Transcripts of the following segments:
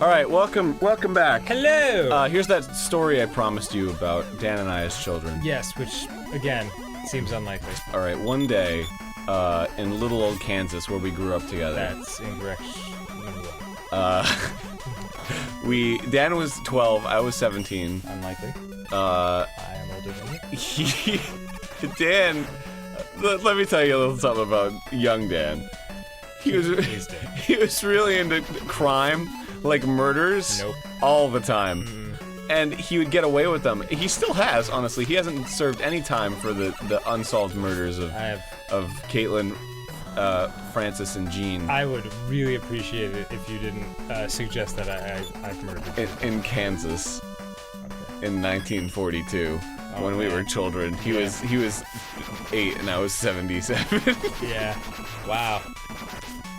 All right, welcome back. Hello! Here's that story I promised you about Dan and I as children. Yes, which, again, seems unlikely. All right, one day, in little old Kansas, where we grew up together. That's incorrect. Dan was 12, I was 17. Unlikely. I am older than you. Dan, let me tell you a little something about young Dan. He was really into crime, like murders, all the time. And he would get away with them. He still has, honestly. He hasn't served any time for the unsolved murders of Caitlin, Francis, and Jean. I would really appreciate it if you didn't suggest that I've murdered in Kansas, in 1942, when we were children. He was 8 and I was 77. Yeah. Wow.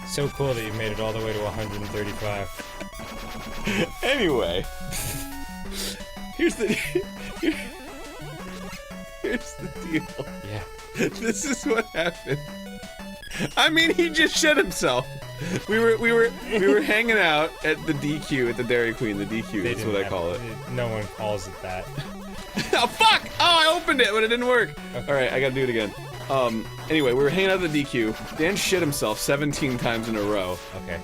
So cool that you made it all the way to 135. Anyway, here's the deal. Yeah. This is what happened. I mean, he just shit himself. We were hanging out at the DQ, at the Dairy Queen. The DQ is what I call it. No one calls it that. Oh fuck! Oh, I opened it, but it didn't work. Okay. All right, I gotta do it again. Anyway, we were hanging out at the DQ. Dan shit himself 17 times in a row. Okay.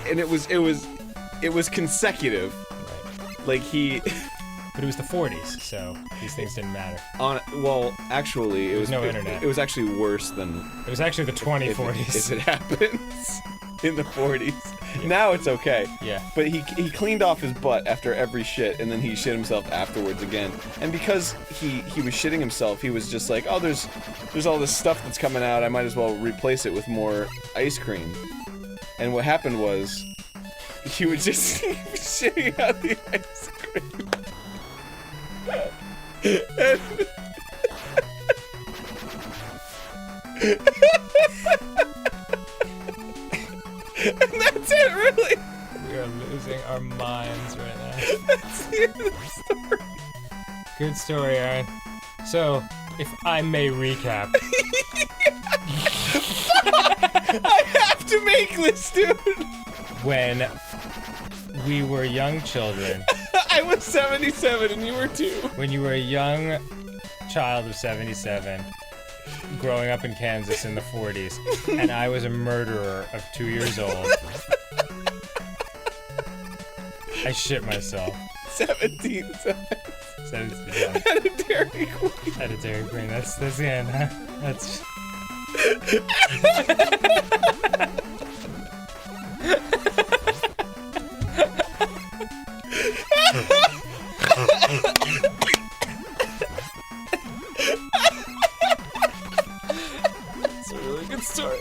And it was consecutive. Right. Like he. But it was the 40s, so these things didn't matter. Well, actually, it was no internet. It was actually worse than. It was actually the 2040s. If it happens in the 40s. Yeah. Now it's okay. Yeah. But he cleaned off his butt after every shit, and then he shit himself afterwards again. And because he was shitting himself, he was just like, oh, there's all this stuff that's coming out. I might as well replace it with more ice cream. And what happened was, he would just keep shitting out the ice cream. And that's it, really. We are losing our minds right now. That's the end of the story. Good story, Aaron. So, if I may recap. I have to make this, dude. When we were young children. I was 77 and you were 2. When you were a young child of 77, growing up in Kansas in the 40s, and I was a murderer of 2 years old. I shit myself. 17 times. 17 times. At a Dairy Queen. At a Dairy Queen. That's the end, huh? That's... It's a really good story.